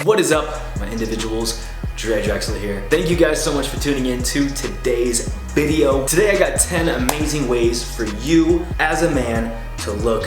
What is up, my individuals? Drexler here. Thank you guys so much for tuning in to today's video. Today I got 10 amazing ways for you as a man to look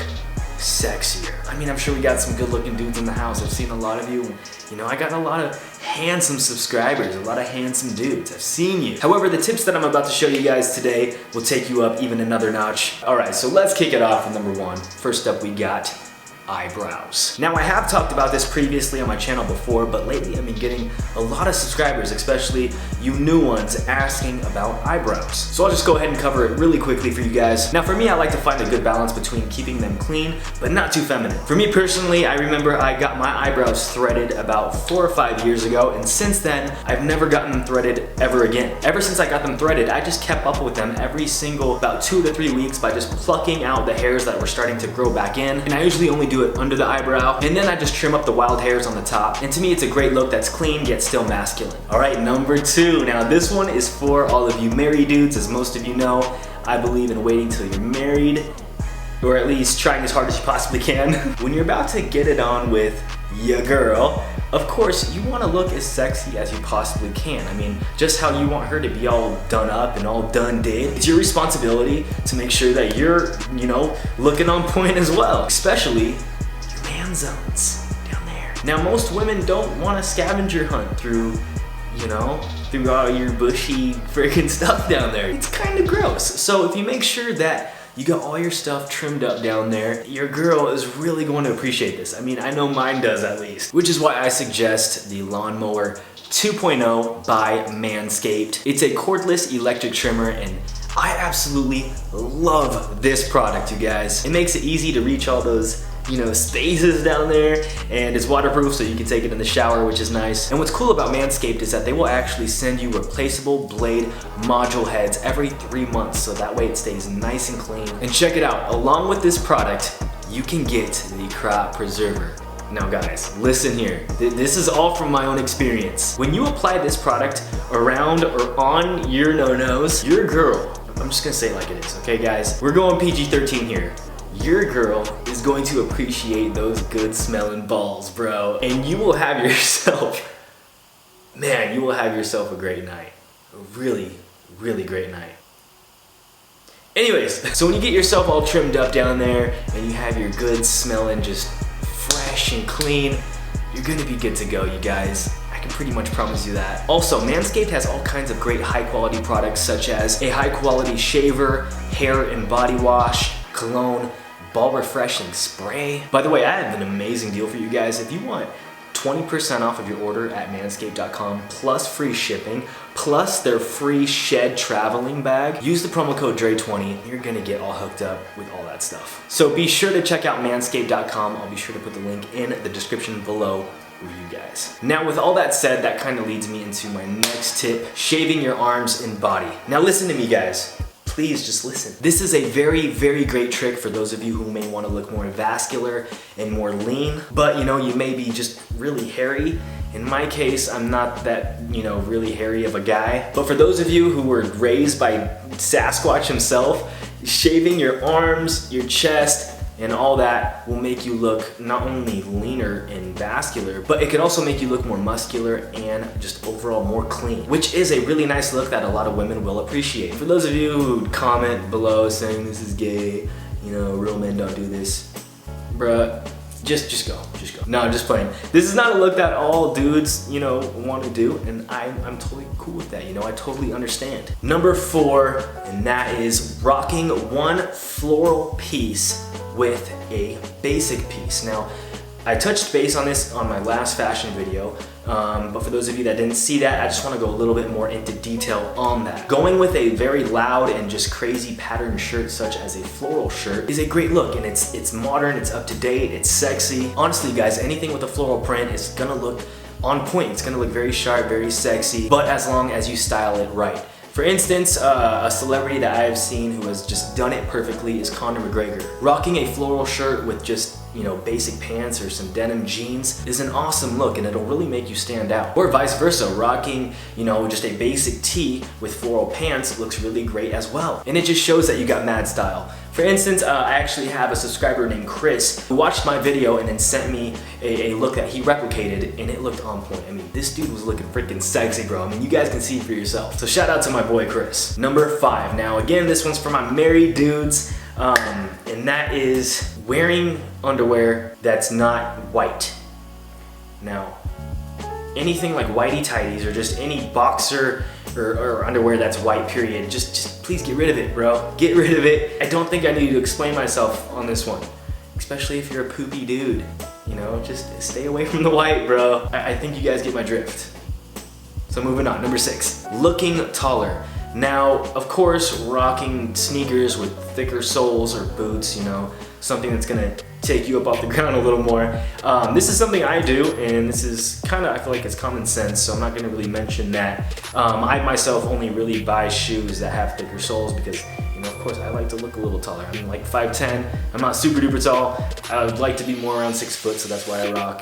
sexier. I mean, I'm sure we got some good looking dudes in the house. I've seen a lot of you, and you know, I got a lot of handsome subscribers, a lot of handsome dudes. I've seen you. However, the tips that I'm about to show you guys today will take you up even another notch. All right, so let's kick it off with number one. First up, we got eyebrows. Now, I have talked about this previously on my channel before, but lately I've been getting a lot of subscribers, especially you new ones, asking about eyebrows. So I'll just go ahead and cover it really quickly for you guys. Now, for me, I like to find a good balance between keeping them clean, but not too feminine. For me personally, I remember I got my eyebrows threaded about 4 or 5 years ago, and since then, I've never gotten them threaded ever again. Ever since I got them threaded, I just kept up with them every single about 2 to 3 weeks by just plucking out the hairs that were starting to grow back in, and I usually only do it under the eyebrow, and then I just trim up the wild hairs on the top. And to me, it's a great look that's clean yet still masculine. All right, number two. Now this one is for all of you married dudes. As most of you know, I believe in waiting till you're married, or at least trying as hard as you possibly can. When you're about to get it on with your girl, of course, you want to look as sexy as you possibly can. I mean, just how you want her to be all done up and all done did. It's your responsibility to make sure that you're, you know, looking on point as well, especially your man zones down there. Now, most women don't want a scavenger hunt through, you know, through all your bushy freaking stuff down there. It's kind of gross. So if you make sure that you got all your stuff trimmed up down there, your girl is really going to appreciate this. I mean, I know mine does at least. Which is why I suggest the Lawnmower 2.0 by Manscaped. It's a cordless electric trimmer, and I absolutely love this product, you guys. It makes it easy to reach all those, you know, spaces down there, and it's waterproof, so you can take it in the shower, which is nice. And what's cool about Manscaped is that they will actually send you replaceable blade module heads every 3 months, so that way it stays nice and clean. And check it out, along with this product, you can get the crop preserver. Now guys, listen here. This is all from my own experience. When you apply this product around or on your no-nos, your girl, I'm just gonna say it like it is, okay guys? We're going PG-13 here. Your girl is going to appreciate those good smelling balls, bro. And you will have yourself, man, you will have yourself a great night. A really, really great night. Anyways, so when you get yourself all trimmed up down there and you have your good smelling, just fresh and clean, you're gonna be good to go, you guys. I can pretty much promise you that. Also, Manscaped has all kinds of great high quality products, such as a high quality shaver, hair and body wash, cologne, ball refreshing spray. By the way, I have an amazing deal for you guys. If you want 20% off of your order at manscaped.com plus free shipping, plus their free shed traveling bag, use the promo code DRE20. You're gonna get all hooked up with all that stuff. So be sure to check out manscaped.com. I'll be sure to put the link in the description below for you guys. Now, with all that said, that kind of leads me into my next tip, shaving your arms and body. Now listen to me, guys. Please just listen. This is a very, very great trick for those of you who may want to look more vascular and more lean, but you know, you may be just really hairy. In my case, I'm not that, you know, really hairy of a guy. But for those of you who were raised by Sasquatch himself, shaving your arms, your chest, and all that will make you look not only leaner and vascular, but it can also make you look more muscular and just overall more clean, which is a really nice look that a lot of women will appreciate. For those of you who comment below saying this is gay, you know, real men don't do this, bruh, just go. No, I'm just playing. This is not a look that all dudes, you know, want to do, and I'm totally cool with that, you know, I totally understand. Number 4, and that is rocking one floral piece with a basic piece. Now, I touched base on this on my last fashion video, but for those of you that didn't see that, I just want to go a little bit more into detail on that. Going with a very loud and just crazy patterned shirt such as a floral shirt is a great look, and it's modern, it's up to date, it's sexy. Honestly guys, anything with a floral print is gonna look on point. It's gonna look very sharp, very sexy, but as long as you style it right. For instance, a celebrity that I have seen who has just done it perfectly is Conor McGregor. Rocking a floral shirt with just basic pants or some denim jeans is an awesome look, and it'll really make you stand out. Or vice versa, rocking, just a basic tee with floral pants looks really great as well. And it just shows that you got mad style. For instance, I actually have a subscriber named Chris who watched my video and then sent me a look that he replicated, and it looked on point. I mean, this dude was looking freaking sexy, bro. I mean, you guys can see for yourself. So shout out to my boy Chris. Number 5. Now again, this one's for my married dudes, and that is wearing underwear that's not white. Now, anything like whitey tighties or just any boxer or underwear that's white, period, just please get rid of it, bro. Get rid of it. I don't think I need to explain myself on this one, especially if you're a poopy dude. Just stay away from the white, bro. I think you guys get my drift. So moving on, number 6, looking taller. Now, of course, rocking sneakers with thicker soles or boots, something that's gonna take you up off the ground a little more. This is something I do, and this is I feel like it's common sense, so I'm not gonna really mention that. I myself only really buy shoes that have thicker soles because, of course, I like to look a little taller. I'm like 5'10", I'm not super duper tall. I would like to be more around 6 foot, so that's why I rock,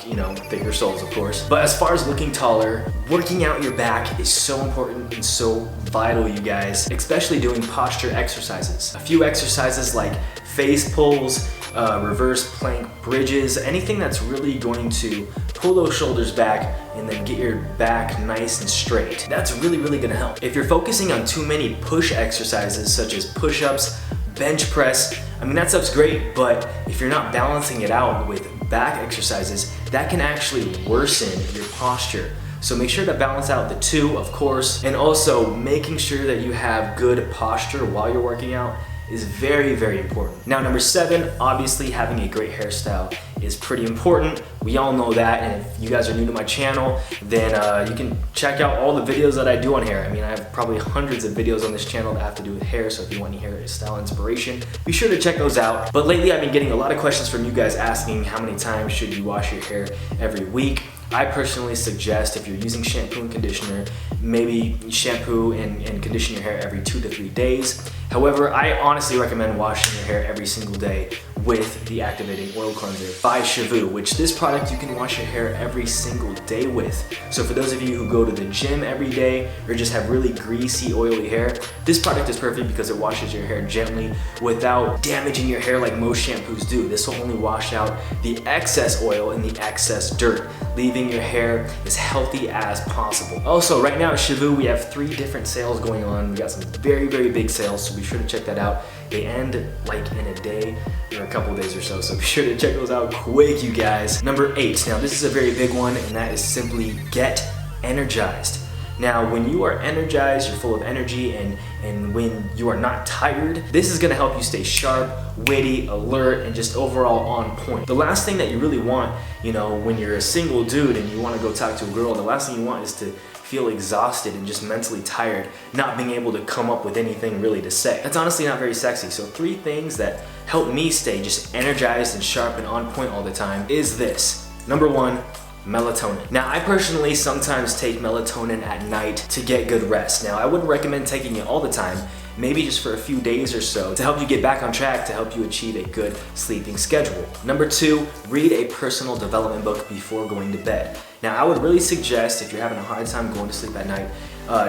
thicker soles, of course. But as far as looking taller, working out your back is so important and so vital, you guys, especially doing posture exercises. A few exercises like face pulls, reverse plank bridges, anything that's really going to pull those shoulders back and then get your back nice and straight. That's really, really gonna help. If you're focusing on too many push exercises such as push-ups, bench press, that stuff's great, but if you're not balancing it out with back exercises, that can actually worsen your posture. So make sure to balance out the two, of course, and also making sure that you have good posture while you're working out is very, very important. Now, number 7, obviously having a great hairstyle is pretty important. We all know that, and if you guys are new to my channel, then you can check out all the videos that I do on hair. I have probably hundreds of videos on this channel that have to do with hair, so if you want any hairstyle inspiration, be sure to check those out. But lately, I've been getting a lot of questions from you guys asking how many times should you wash your hair every week. I personally suggest, if you're using shampoo and conditioner, maybe shampoo and condition your hair every 2 to 3 days. However, I honestly recommend washing your hair every single day with the activating oil cleanser by Shavu, which this product you can wash your hair every single day with. So for those of you who go to the gym every day or just have really greasy, oily hair, this product is perfect because it washes your hair gently without damaging your hair like most shampoos do. This will only wash out the excess oil and the excess dirt, leaving your hair as healthy as possible. Also, right now at Shavu, we have 3 different sales going on. We got some very, very big sales, so be sure to check that out. They end like in a day or a couple days or so be sure to check those out quick, you guys. Number 8, now this is a very big one, and that is simply get energized. Now, when you are energized, you're full of energy, and when you are not tired, this is gonna help you stay sharp, witty, alert, and just overall on point. The last thing that you really want, when you're a single dude and you wanna go talk to a girl, the last thing you want is to feel exhausted and just mentally tired, not being able to come up with anything really to say. That's honestly not very sexy. So 3 things that help me stay just energized and sharp and on point all the time is this. Number 1, melatonin. Now, I personally sometimes take melatonin at night to get good rest. Now, I wouldn't recommend taking it all the time, maybe just for a few days or so to help you get back on track, to help you achieve a good sleeping schedule. Number 2, read a personal development book before going to bed. Now, I would really suggest, if you're having a hard time going to sleep at night,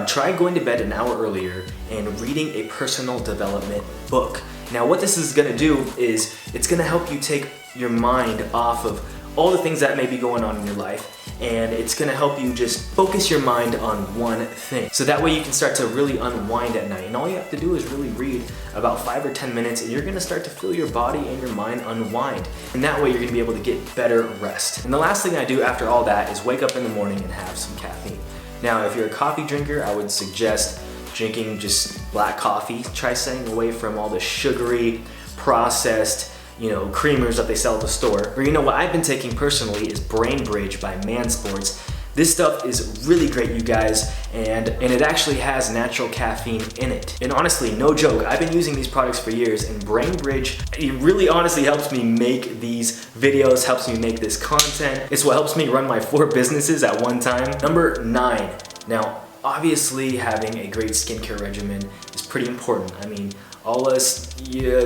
try going to bed an hour earlier and reading a personal development book. Now, what this is gonna do is it's gonna help you take your mind off of all the things that may be going on in your life, and it's gonna help you just focus your mind on one thing. So that way you can start to really unwind at night. And all you have to do is really read about 5 or 10 minutes, and you're gonna start to feel your body and your mind unwind. And that way you're gonna be able to get better rest. And the last thing I do after all that is wake up in the morning and have some caffeine. Now, if you're a coffee drinker, I would suggest drinking just black coffee. Try staying away from all the sugary, processed, creamers that they sell at the store. Or what I've been taking personally is Brain Bridge by Manscaped. This stuff is really great, you guys, and it actually has natural caffeine in it. And honestly, no joke, I've been using these products for years, and Brain Bridge, it really honestly helps me make these videos, helps me make this content. It's what helps me run my 4 businesses at one time. Number 9, now obviously having a great skincare regimen is pretty important. All us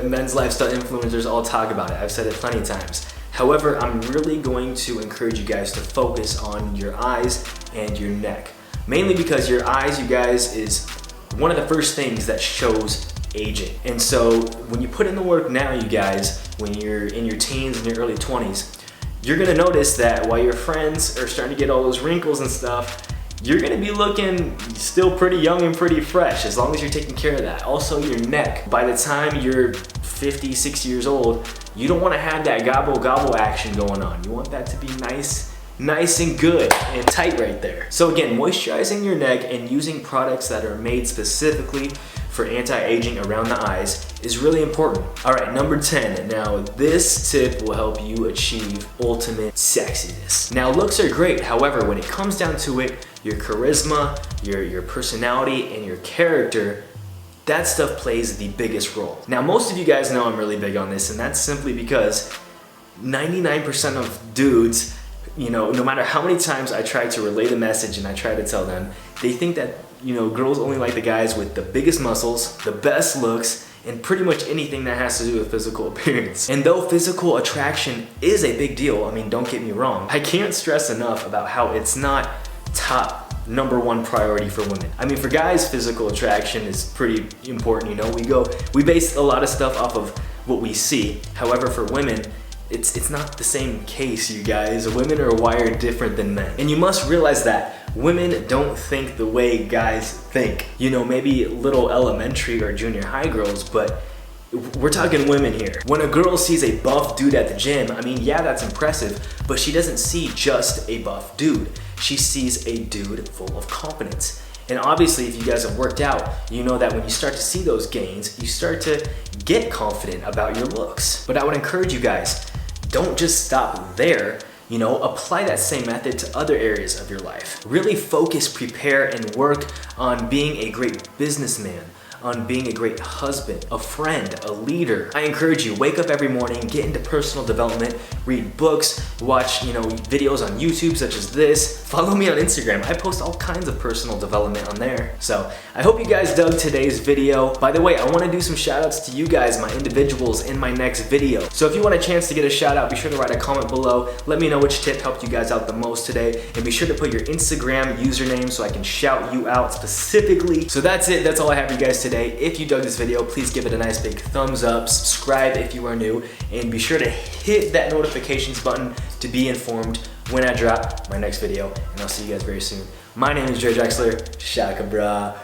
men's lifestyle influencers all talk about it. I've said it plenty of times. However, I'm really going to encourage you guys to focus on your eyes and your neck. Mainly because your eyes, you guys, is one of the first things that shows aging. And so when you put in the work now, you guys, when you're in your teens and your early 20s, you're gonna notice that while your friends are starting to get all those wrinkles and stuff, you're gonna be looking still pretty young and pretty fresh as long as you're taking care of that. Also, your neck. By the time you're 50, 60 years old, you don't wanna have that gobble action going on. You want that to be nice and good and tight right there. So again, moisturizing your neck and using products that are made specifically for anti-aging around the eyes is really important. All right, number 10. Now, this tip will help you achieve ultimate sexiness. Now, looks are great. However, when it comes down to it, your charisma, your personality, and your character, that stuff plays the biggest role. Now, most of you guys know I'm really big on this, and that's simply because 99% of dudes, you know, no matter how many times I try to relay the message and I try to tell them, they think that, you know, girls only like the guys with the biggest muscles, the best looks, and pretty much anything that has to do with physical appearance. And though physical attraction is a big deal, I mean, don't get me wrong, I can't stress enough about how it's not top #1 priority for women. I mean, for guys, physical attraction is pretty important, you know, we base a lot of stuff off of what we see. However, for women, it's not the same case, you guys. Women are wired different than men. And you must realize that women don't think the way guys think. You know, maybe little elementary or junior high girls, but we're talking women here. When a girl sees a buff dude at the gym, I mean, yeah, that's impressive, but she doesn't see just a buff dude. She sees a dude full of confidence. And obviously, if you guys have worked out, you know that when you start to see those gains, you start to get confident about your looks. But I would encourage you guys, don't just stop there. You know, apply that same method to other areas of your life. Really focus, prepare, and work on being a great businessman, on being a great husband, a friend, a leader. I encourage you, wake up every morning, get into personal development, read books, watch, you know, videos on YouTube such as this. Follow me on Instagram. I post all kinds of personal development on there. So I hope you guys dug today's video. By the way, I want to do some shout outs to you guys, my individuals, in my next video. So if you want a chance to get a shout out, be sure to write a comment below. Let me know which tip helped you guys out the most today. And be sure to put your Instagram username so I can shout you out specifically. So that's it. That's all I have for you guys today. If you dug this video, please give it a nice big thumbs up, subscribe if you are new, and be sure to hit that notifications button to be informed when I drop my next video. And I'll see you guys very soon. My name is Drexler. Shaka brah.